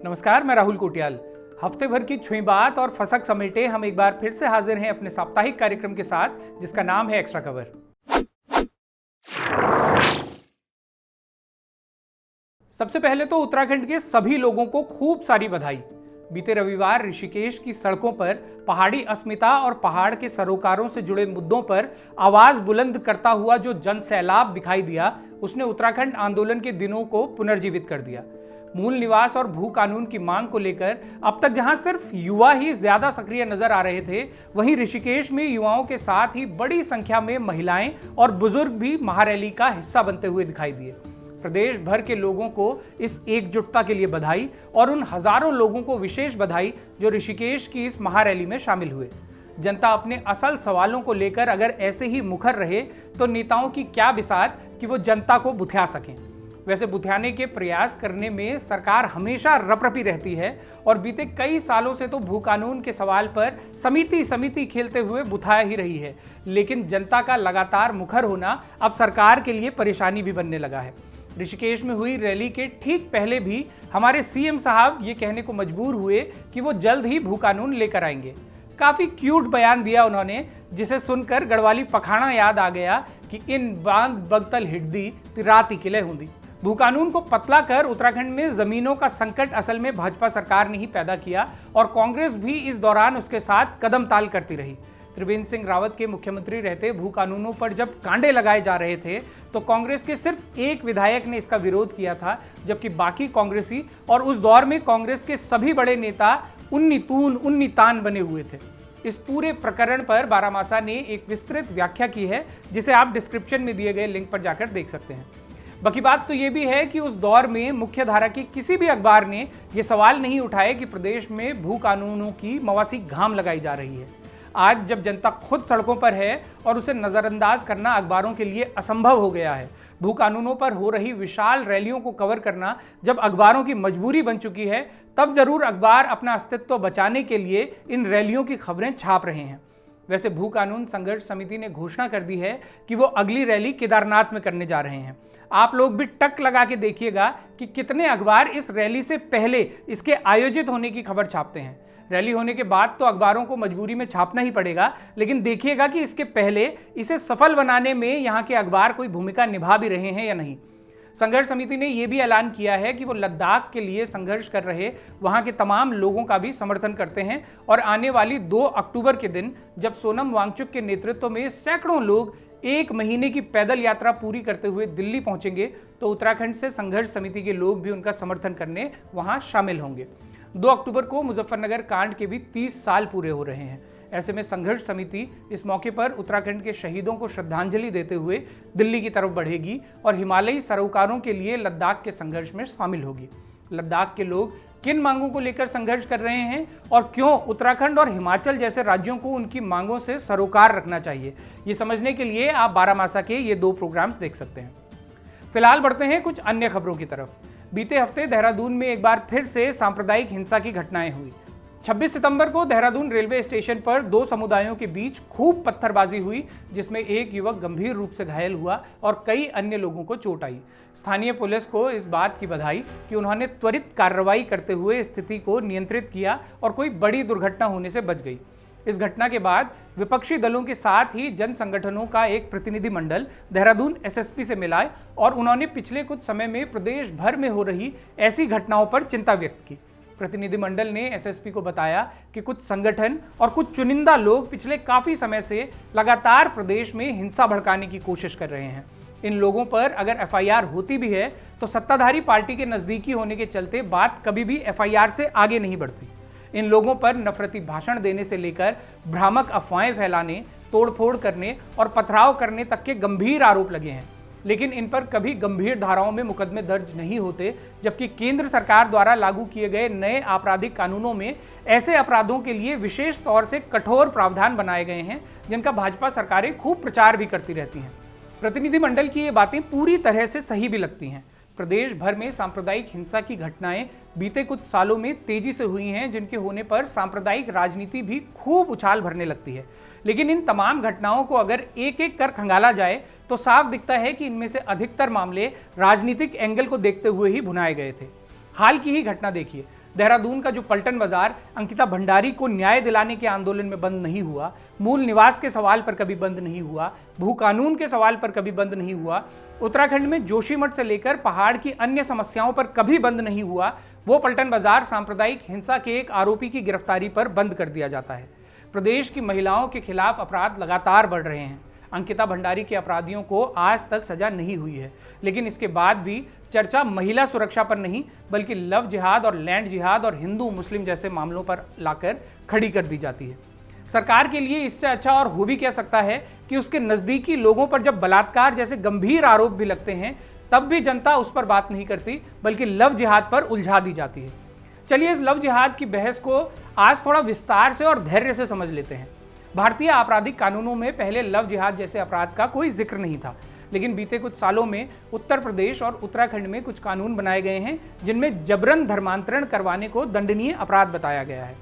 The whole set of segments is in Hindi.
नमस्कार, मैं राहुल कोटियाल। हफ्ते भर की छुई बात और फसक समेटे हम एक बार फिर से हाजिर हैं अपने साप्ताहिक कार्यक्रम के साथ, जिसका नाम है एक्स्ट्रा कवर। सबसे पहले तो उत्तराखंड के सभी लोगों को खूब सारी बधाई। बीते रविवार ऋषिकेश की सड़कों पर पहाड़ी अस्मिता और पहाड़ के सरोकारों से जुड़े मुद्दों पर आवाज बुलंद करता हुआ जो जन सैलाब दिखाई दिया, उसने उत्तराखंड आंदोलन के दिनों को पुनर्जीवित कर दिया। मूल निवास और भू कानून की मांग को लेकर अब तक जहां सिर्फ युवा ही ज्यादा सक्रिय नजर आ रहे थे, वहीं ऋषिकेश में युवाओं के साथ ही बड़ी संख्या में महिलाएं और बुजुर्ग भी महारैली का हिस्सा बनते हुए दिखाई दिए। प्रदेश भर के लोगों को इस एकजुटता के लिए बधाई और उन हजारों लोगों को विशेष बधाई जो ऋषिकेश की इस महारैली में शामिल हुए। जनता अपने असल सवालों को लेकर अगर ऐसे ही मुखर रहे तो नेताओं की क्या बिसात कि वो जनता को बुथिया सकें। वैसे बुथियाने के प्रयास करने में सरकार हमेशा रपरपी रहती है और बीते कई सालों से तो भू कानून के सवाल पर समिति खेलते हुए बुथाया ही रही है, लेकिन जनता का लगातार मुखर होना अब सरकार के लिए परेशानी भी बनने लगा है। ऋषिकेश में हुई रैली के ठीक पहले भी हमारे सीएम साहब ये कहने को मजबूर हुए कि वो जल्द ही भू कानून लेकर आएंगे। काफी क्यूट बयान दिया उन्होंने, जिसे सुनकर गढ़वाली पखाना याद आ गया कि इन बांध बगतल हिड्दी राती किले हुंदी। भू कानून को पतला कर उत्तराखंड में जमीनों का संकट असल में भाजपा सरकार ने ही पैदा किया और कांग्रेस भी इस दौरान उसके साथ कदम ताल करती रही। त्रिवेंद्र सिंह रावत के मुख्यमंत्री रहते भू कानूनों पर जब कांडे लगाए जा रहे थे तो कांग्रेस के सिर्फ एक विधायक ने इसका विरोध किया था, जबकि बाकी कांग्रेसी और उस दौर में कांग्रेस के सभी बड़े नेता उन्नी तान बने हुए थे। इस पूरे प्रकरण पर बारामासा ने एक विस्तृत व्याख्या की है, जिसे आप डिस्क्रिप्शन में दिए गए लिंक पर जाकर देख सकते हैं। बाकी बात तो ये भी है कि उस दौर में मुख्य धारा के किसी भी अखबार ने यह सवाल नहीं उठाए कि प्रदेश में भू कानूनों की मवासी घाम लगाई जा रही है। आज जब जनता खुद सड़कों पर है और उसे नजरअंदाज करना अखबारों के लिए असंभव हो गया है, भू कानूनों पर हो रही विशाल रैलियों को कवर करना जब अखबारों की मजबूरी बन चुकी है, तब जरूर अखबार अपना अस्तित्व बचाने के लिए इन रैलियों की खबरें छाप रहे हैं। वैसे भू कानून संघर्ष समिति ने घोषणा कर दी है कि वो अगली रैली केदारनाथ में करने जा रहे हैं। आप लोग भी टक लगा के देखिएगा कि कितने अखबार इस रैली से पहले इसके आयोजित होने की खबर छापते हैं। रैली होने के बाद तो अखबारों को मजबूरी में छापना ही पड़ेगा, लेकिन देखिएगा कि इसके पहले इसे सफल बनाने में यहाँ के अखबार कोई भूमिका निभा भी रहे हैं या नहीं। संघर्ष समिति ने यह भी ऐलान किया है कि वो लद्दाख के लिए संघर्ष कर रहे वहां के तमाम लोगों का भी समर्थन करते हैं और आने वाली 2 अक्टूबर के दिन जब सोनम वांगचुक के नेतृत्व में सैकड़ों लोग 1 महीने की पैदल यात्रा पूरी करते हुए दिल्ली पहुंचेंगे तो उत्तराखंड से संघर्ष समिति के लोग भी उनका समर्थन करने वहां शामिल होंगे। 2 अक्टूबर को मुजफ्फरनगर कांड के भी 30 साल पूरे हो रहे हैं। ऐसे में संघर्ष समिति इस मौके पर उत्तराखंड के शहीदों को श्रद्धांजलि देते हुए दिल्ली की तरफ बढ़ेगी और हिमालयी सरोकारों के लिए लद्दाख के संघर्ष में शामिल होगी। लद्दाख के लोग किन मांगों को लेकर संघर्ष कर रहे हैं और क्यों उत्तराखंड और हिमाचल जैसे राज्यों को उनकी मांगों से सरोकार रखना चाहिए, ये समझने के लिए आप बारामासा के ये 2 प्रोग्राम्स देख सकते हैं। फिलहाल बढ़ते हैं कुछ अन्य खबरों की तरफ। बीते हफ्ते देहरादून में एक बार फिर से सांप्रदायिक हिंसा की घटनाएं हुई। 26 सितंबर को देहरादून रेलवे स्टेशन पर 2 समुदायों के बीच खूब पत्थरबाजी हुई, जिसमें एक युवक गंभीर रूप से घायल हुआ और कई अन्य लोगों को चोट आई। स्थानीय पुलिस को इस बात की बधाई कि उन्होंने त्वरित कार्रवाई करते हुए स्थिति को नियंत्रित किया और कोई बड़ी दुर्घटना होने से बच गई। इस घटना के बाद विपक्षी दलों के साथ ही जन संगठनों का एक प्रतिनिधिमंडल देहरादून एसएसपी से मिला और उन्होंने पिछले कुछ समय में प्रदेश भर में हो रही ऐसी घटनाओं पर चिंता व्यक्त की। प्रतिनिधिमंडल ने एसएसपी को बताया कि कुछ संगठन और कुछ चुनिंदा लोग पिछले काफी समय से लगातार प्रदेश में हिंसा भड़काने की कोशिश कर रहे हैं। इन लोगों पर अगर एफआईआर होती भी है तो सत्ताधारी पार्टी के नजदीकी होने के चलते बात कभी भी एफआईआर से आगे नहीं बढ़ती। इन लोगों पर नफरती भाषण देने से लेकर भ्रामक अफवाहें फैलाने, तोड़फोड़ करने और पथराव करने तक के गंभीर आरोप लगे हैं, लेकिन इन पर कभी गंभीर धाराओं में मुकदमे दर्ज नहीं होते, जबकि केंद्र सरकार द्वारा लागू किए गए नए आपराधिक कानूनों में ऐसे अपराधों के लिए विशेष तौर से कठोर प्रावधान बनाए गए हैं, जिनका भाजपा सरकारें खूब प्रचार भी करती रहती हैं। प्रतिनिधिमंडल की ये बातें पूरी तरह से सही भी लगती हैं। प्रदेश भर में सांप्रदायिक हिंसा की घटनाएं बीते कुछ सालों में तेजी से हुई हैं, जिनके होने पर सांप्रदायिक राजनीति भी खूब उछाल भरने लगती है। लेकिन इन तमाम घटनाओं को अगर एक एक कर खंगाला जाए तो साफ दिखता है कि इनमें से अधिकतर मामले राजनीतिक एंगल को देखते हुए ही भुनाए गए थे। हाल की ही घटना देखिए, देहरादून का जो पलटन बाजार अंकिता भंडारी को न्याय दिलाने के आंदोलन में बंद नहीं हुआ, मूल निवास के सवाल पर कभी बंद नहीं हुआ, भू कानून के सवाल पर कभी बंद नहीं हुआ, उत्तराखंड में जोशीमठ से लेकर पहाड़ की अन्य समस्याओं पर कभी बंद नहीं हुआ, वो पलटन बाजार सांप्रदायिक हिंसा के एक आरोपी की गिरफ्तारी पर बंद कर दिया जाता है। प्रदेश की महिलाओं के खिलाफ अपराध लगातार बढ़ रहे हैं। अंकिता भंडारी के अपराधियों को आज तक सजा नहीं हुई है, लेकिन इसके बाद भी चर्चा महिला सुरक्षा पर नहीं बल्कि लव जिहाद और लैंड जिहाद और हिंदू मुस्लिम जैसे मामलों पर लाकर खड़ी कर दी जाती है। सरकार के लिए इससे अच्छा और हो भी कह सकता है कि उसके नज़दीकी लोगों पर जब बलात्कार जैसे गंभीर आरोप भी लगते हैं तब भी जनता उस पर बात नहीं करती बल्कि लव जिहाद पर उलझा दी जाती है। चलिए इस लव जिहाद की बहस को आज थोड़ा विस्तार से और धैर्य से समझ लेते हैं। भारतीय आपराधिक कानूनों में पहले लव जिहाद जैसे अपराध का कोई जिक्र नहीं था, लेकिन बीते कुछ सालों में उत्तर प्रदेश और उत्तराखंड में कुछ कानून बनाए गए हैं जिनमें जबरन धर्मांतरण करवाने को दंडनीय अपराध बताया गया है।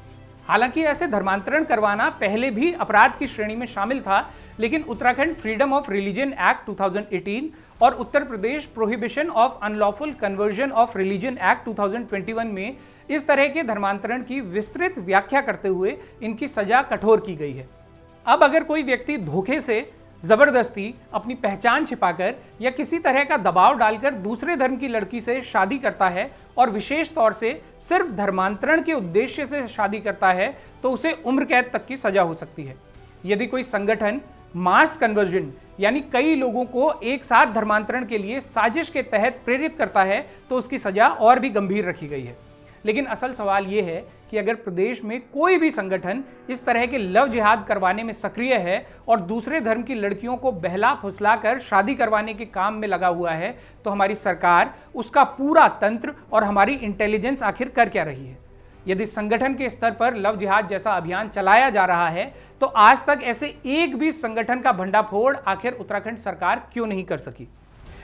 हालांकि ऐसे धर्मांतरण करवाना पहले भी अपराध की श्रेणी में शामिल था, लेकिन Uttarakhand freedom of religion act 2018 और Uttar Pradesh prohibition of unlawful conversion of religion act 2021 में इस तरह के धर्मांतरण की विस्तृत व्याख्या करते हुए इनकी सजा कठोर की गई है। अब अगर कोई व्यक्ति धोखे से, जबरदस्ती, अपनी पहचान छिपाकर या किसी तरह का दबाव डालकर दूसरे धर्म की लड़की से शादी करता है और विशेष तौर से सिर्फ धर्मांतरण के उद्देश्य से शादी करता है तो उसे उम्र कैद तक की सजा हो सकती है। यदि कोई संगठन मास कन्वर्जन यानी कई लोगों को एक साथ धर्मांतरण के लिए साजिश के तहत प्रेरित करता है तो उसकी सजा और भी गंभीर रखी गई है। लेकिन असल सवाल यह है कि अगर प्रदेश में कोई भी संगठन इस तरह के लव जिहाद करवाने में सक्रिय है और दूसरे धर्म की लड़कियों को बहला फुसला कर शादी करवाने के काम में लगा हुआ है तो हमारी सरकार, उसका पूरा तंत्र और हमारी इंटेलिजेंस आखिर कर क्या रही है? यदि संगठन के स्तर पर लव जिहाद जैसा अभियान चलाया जा रहा है तो आज तक ऐसे एक भी संगठन का भंडाफोड़ आखिर उत्तराखंड सरकार क्यों नहीं कर सकी?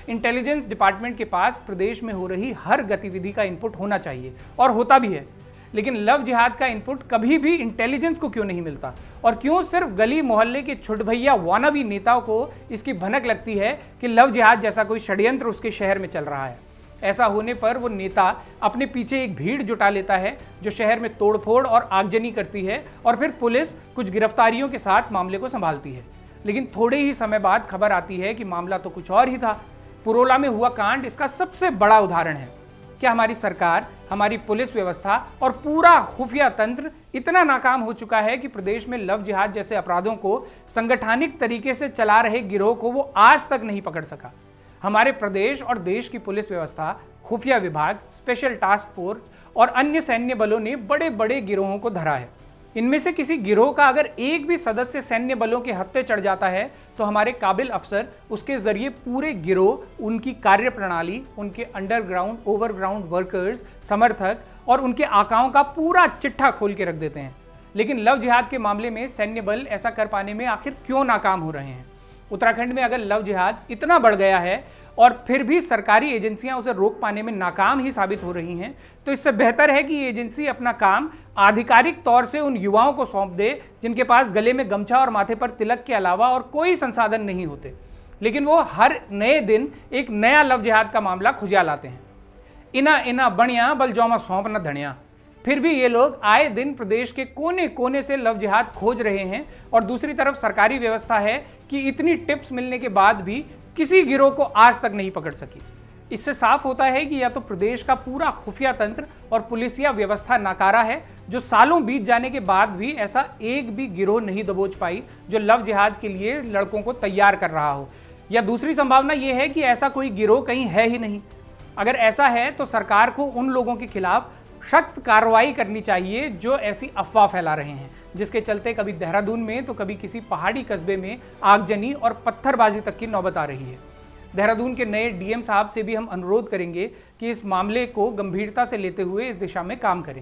इंटेलिजेंस डिपार्टमेंट के पास प्रदेश में हो रही हर गतिविधि का इनपुट होना चाहिए और होता भी है, लेकिन लव जिहाद का इनपुट कभी भी इंटेलिजेंस को क्यों नहीं मिलता? और क्यों सिर्फ गली मोहल्ले के छुटभैया वानाबी नेताओं को इसकी भनक लगती है कि लव जिहाद जैसा कोई षड्यंत्र उसके शहर में चल रहा है? ऐसा होने पर वो नेता अपने पीछे एक भीड़ जुटा लेता है जो शहर में तोड़फोड़ और आगजनी करती है और फिर पुलिस कुछ गिरफ्तारियों के साथ मामले को संभालती है। लेकिन थोड़े ही समय बाद खबर आती है कि मामला तो कुछ और ही था। पुरोला में हुआ कांड इसका सबसे बड़ा उदाहरण है। क्या हमारी सरकार, हमारी पुलिस व्यवस्था और पूरा खुफिया तंत्र इतना नाकाम हो चुका है कि प्रदेश में लव जिहाद जैसे अपराधों को संगठनिक तरीके से चला रहे गिरोह को वो आज तक नहीं पकड़ सका? हमारे प्रदेश और देश की पुलिस व्यवस्था, खुफिया विभाग, स्पेशल टास्क फोर्स और अन्य सैन्य बलों ने बड़े बड़े गिरोहों को धरा है। इनमें से किसी गिरोह का अगर एक भी सदस्य सैन्य बलों के हत्थे चढ़ जाता है तो हमारे काबिल अफसर उसके जरिए पूरे गिरोह, उनकी कार्यप्रणाली, उनके अंडरग्राउंड, ओवरग्राउंड वर्कर्स, समर्थक और उनके आकाओं का पूरा चिट्ठा खोल के रख देते हैं। लेकिन लव जिहाद के मामले में सैन्य बल ऐसा कर पाने में आखिर क्यों नाकाम हो रहे हैं? उत्तराखंड में अगर लव जिहाद इतना बढ़ गया है और फिर भी सरकारी एजेंसियां उसे रोक पाने में नाकाम ही साबित हो रही हैं तो इससे बेहतर है कि ये एजेंसी अपना काम आधिकारिक तौर से उन युवाओं को सौंप दे जिनके पास गले में गमछा और माथे पर तिलक के अलावा और कोई संसाधन नहीं होते, लेकिन वो हर नए दिन एक नया लव जिहाद का मामला खुजा लाते हैं। इना इना बणिया बल जौमा सौंप न धनिया। फिर भी ये लोग आए दिन प्रदेश के कोने कोने से लव जिहाद खोज रहे हैं और दूसरी तरफ सरकारी व्यवस्था है कि इतनी टिप्स मिलने के बाद भी किसी गिरोह को आज तक नहीं पकड़ सकी। इससे साफ होता है कि या तो प्रदेश का पूरा खुफिया तंत्र और पुलिसिया व्यवस्था नाकारा है जो सालों बीत जाने के बाद भी ऐसा एक भी गिरोह नहीं दबोच पाई जो लव जिहाद के लिए लड़कों को तैयार कर रहा हो, या दूसरी संभावना यह है कि ऐसा कोई गिरोह कहीं है ही नहीं। अगर ऐसा है तो सरकार को उन लोगों के खिलाफ सख्त कार्रवाई करनी चाहिए जो ऐसी अफवाह फैला रहे हैं, जिसके चलते कभी देहरादून में तो कभी किसी पहाड़ी कस्बे में आगजनी और पत्थरबाजी तक की नौबत आ रही है। देहरादून के नए डीएम साहब से भी हम अनुरोध करेंगे कि इस मामले को गंभीरता से लेते हुए इस दिशा में काम करें।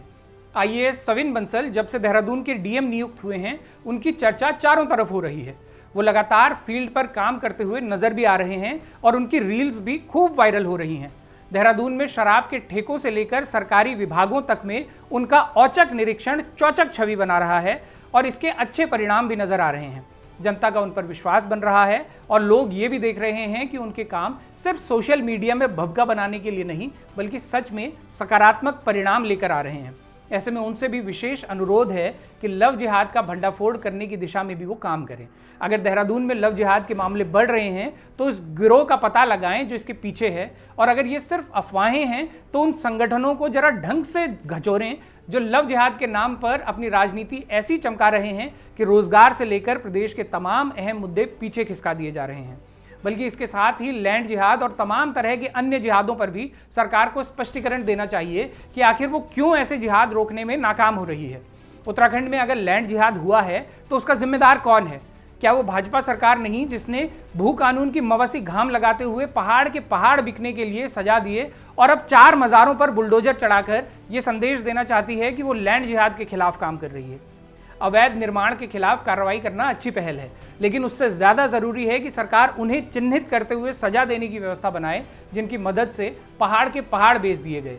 आईएएस सविन बंसल जब से देहरादून के डीएम नियुक्त हुए हैं उनकी चर्चा चारों तरफ हो रही है। वो लगातार फील्ड पर काम करते हुए नजर भी आ रहे हैं और उनकी रील्स भी खूब वायरल हो रही हैं। देहरादून में शराब के ठेकों से लेकर सरकारी विभागों तक में उनका औचक निरीक्षण चौचक छवि बना रहा है और इसके अच्छे परिणाम भी नजर आ रहे हैं। जनता का उन पर विश्वास बन रहा है और लोग ये भी देख रहे हैं कि उनके काम सिर्फ सोशल मीडिया में भभका बनाने के लिए नहीं बल्कि सच में सकारात्मक परिणाम लेकर आ रहे हैं। ऐसे में उनसे भी विशेष अनुरोध है कि लव जिहाद का भंडाफोड़ करने की दिशा में भी वो काम करें। अगर देहरादून में लव जिहाद के मामले बढ़ रहे हैं तो इस गिरोह का पता लगाएं जो इसके पीछे है, और अगर ये सिर्फ अफवाहें हैं तो उन संगठनों को जरा ढंग से घचोरें जो लव जिहाद के नाम पर अपनी राजनीति ऐसी चमका रहे हैं कि रोजगार से लेकर प्रदेश के तमाम अहम मुद्दे पीछे खिसका दिए जा रहे हैं। बल्कि इसके साथ ही लैंड जिहाद और तमाम तरह के अन्य जिहादों पर भी सरकार को स्पष्टीकरण देना चाहिए कि आखिर वो क्यों ऐसे जिहाद रोकने में नाकाम हो रही है। उत्तराखंड में अगर लैंड जिहाद हुआ है तो उसका जिम्मेदार कौन है? क्या वो भाजपा सरकार नहीं जिसने भू कानून की मवासी घाम लगाते हुए पहाड़ के पहाड़ बिकने के लिए सजा दिए और अब 4 मज़ारों पर बुलडोजर चढ़ाकर ये संदेश देना चाहती है कि वो लैंड जिहाद के खिलाफ काम कर रही है? अवैध निर्माण के खिलाफ कार्रवाई करना अच्छी पहल है, लेकिन उससे ज्यादा जरूरी है कि सरकार उन्हें चिन्हित करते हुए सजा देने की व्यवस्था बनाए जिनकी मदद से पहाड़ के पहाड़ बेच दिए गए।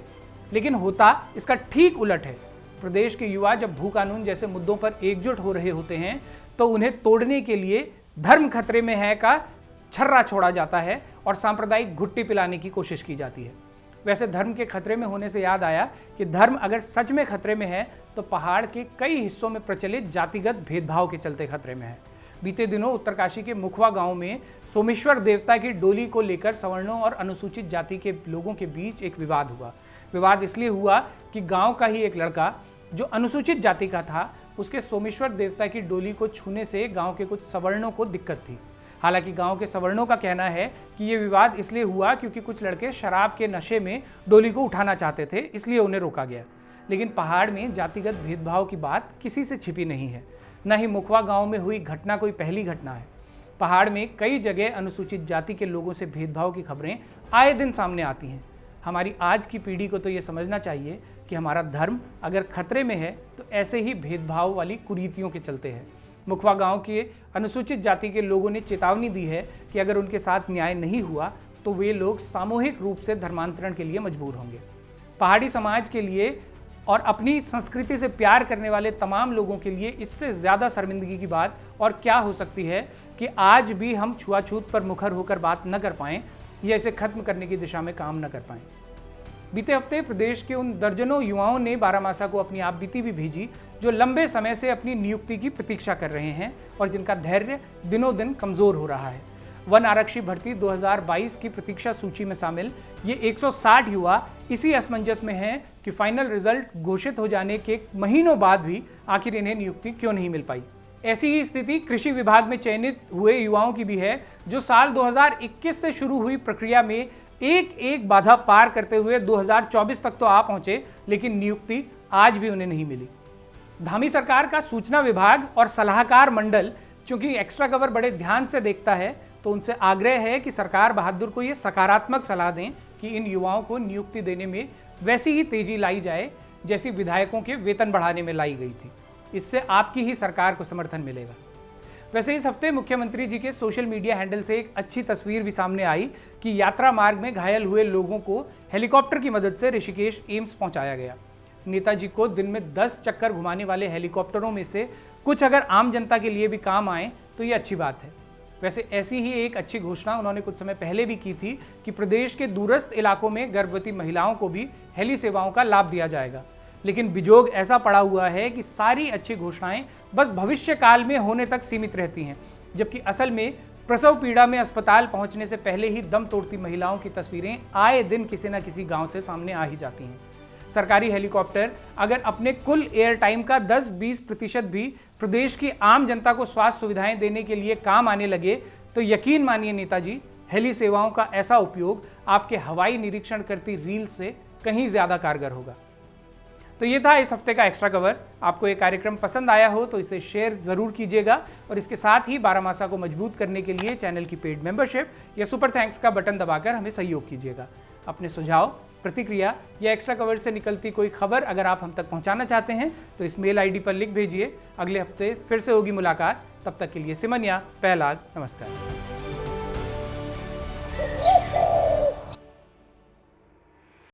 लेकिन होता इसका ठीक उलट है। प्रदेश के युवा जब भू कानून जैसे मुद्दों पर एकजुट हो रहे होते हैं तो उन्हें तोड़ने के लिए धर्म खतरे में है का छर्रा छोड़ा जाता है और सांप्रदायिक घुट्टी पिलाने की कोशिश की जाती है। वैसे धर्म के खतरे में होने से याद आया कि धर्म अगर सच में खतरे में है तो पहाड़ के कई हिस्सों में प्रचलित जातिगत भेदभाव के चलते खतरे में है। बीते दिनों उत्तरकाशी के मुखवा गांव में सोमेश्वर देवता की डोली को लेकर सवर्णों और अनुसूचित जाति के लोगों के बीच एक विवाद हुआ। विवाद इसलिए हुआ कि गांव का ही एक लड़का जो अनुसूचित जाति का था, उसके सोमेश्वर देवता की डोली को छूने से गांव के कुछ सवर्णों को दिक्कत थी। हालांकि गांव के सवर्णों का कहना है कि ये विवाद इसलिए हुआ क्योंकि कुछ लड़के शराब के नशे में डोली को उठाना चाहते थे, इसलिए उन्हें रोका गया। लेकिन पहाड़ में जातिगत भेदभाव की बात किसी से छिपी नहीं है। न ही मुखवा गांव में हुई घटना कोई पहली घटना है। पहाड़ में कई जगह अनुसूचित जाति के लोगों से भेदभाव की खबरें आए दिन सामने आती हैं। हमारी आज की पीढ़ी को तो ये समझना चाहिए कि हमारा धर्म अगर खतरे में है तो ऐसे ही भेदभाव वाली कुरीतियों के चलते है। मुखवा गांव के अनुसूचित जाति के लोगों ने चेतावनी दी है कि अगर उनके साथ न्याय नहीं हुआ तो वे लोग सामूहिक रूप से धर्मांतरण के लिए मजबूर होंगे। पहाड़ी समाज के लिए और अपनी संस्कृति से प्यार करने वाले तमाम लोगों के लिए इससे ज़्यादा शर्मिंदगी की बात और क्या हो सकती है कि आज भी हम छुआछूत पर मुखर होकर बात न कर पाएँ या इसे खत्म करने की दिशा में काम न कर पाएँ। बीते हफ्ते प्रदेश के उन दर्जनों युवाओं ने बारामासा को अपनी आपबीती भी भेजी जो लंबे समय से अपनी नियुक्ति की प्रतीक्षा कर रहे हैं और जिनका धैर्य दिनों दिन कमज़ोर हो रहा है। वन आरक्षी भर्ती 2022 की प्रतीक्षा सूची में शामिल ये 160 युवा इसी असमंजस में हैं कि फाइनल रिजल्ट घोषित हो जाने के महीनों बाद भी आखिर इन्हें नियुक्ति क्यों नहीं मिल पाई। ऐसी ही स्थिति कृषि विभाग में चयनित हुए युवाओं की भी है जो साल 2021 से शुरू हुई प्रक्रिया में एक एक बाधा पार करते हुए 2024 तक तो आ पहुंचे, लेकिन नियुक्ति आज भी उन्हें नहीं मिली। धामी सरकार का सूचना विभाग और सलाहकार मंडल चूंकि एक्स्ट्रा कवर बड़े ध्यान से देखता है तो उनसे आग्रह है कि सरकार बहादुर को ये सकारात्मक सलाह दें कि इन युवाओं को नियुक्ति देने में वैसी ही तेजी लाई जाए जैसी विधायकों के वेतन बढ़ाने में लाई गई थी। इससे आपकी ही सरकार को समर्थन मिलेगा। वैसे इस हफ्ते मुख्यमंत्री जी के सोशल मीडिया हैंडल से एक अच्छी तस्वीर भी सामने आई कि यात्रा मार्ग में घायल हुए लोगों को हेलीकॉप्टर की मदद से ऋषिकेश एम्स पहुंचाया गया। नेताजी को दिन में 10 चक्कर घुमाने वाले हेलीकॉप्टरों में से कुछ अगर आम जनता के लिए भी काम आए तो ये अच्छी बात है। वैसे ऐसी ही एक अच्छी घोषणा उन्होंने कुछ समय पहले भी की थी कि प्रदेश के दूरस्थ इलाकों में गर्भवती महिलाओं को भी हेली सेवाओं का लाभ दिया जाएगा। लेकिन बिजोग ऐसा पड़ा हुआ है कि सारी अच्छी घोषणाएं बस भविष्य काल में होने तक सीमित रहती हैं, जबकि असल में प्रसव पीड़ा में अस्पताल पहुंचने से पहले ही दम तोड़ती महिलाओं की तस्वीरें आए दिन किसी न किसी गांव से सामने आ ही जाती हैं। सरकारी हेलीकॉप्टर अगर अपने कुल एयर टाइम का 10-20% भी प्रदेश की आम जनता को स्वास्थ्य सुविधाएं देने के लिए काम आने लगे तो यकीन मानिए नेताजी, हेली सेवाओं का ऐसा उपयोग आपके हवाई निरीक्षण करती रील से कहीं ज्यादा कारगर होगा। तो ये था इस हफ्ते का एक्स्ट्रा कवर। आपको ये कार्यक्रम पसंद आया हो तो इसे शेयर जरूर कीजिएगा और इसके साथ ही बारामासा को मजबूत करने के लिए चैनल की पेड मेंबरशिप या सुपर थैंक्स का बटन दबाकर हमें सहयोग कीजिएगा। अपने सुझाव, प्रतिक्रिया या एक्स्ट्रा कवर से निकलती कोई खबर अगर आप हम तक पहुंचाना चाहते हैं तो इस मेल आईडी पर लिख भेजिए। अगले हफ्ते फिर से होगी मुलाकात। तब तक के लिए सिमनिया, पहलाग, नमस्कार।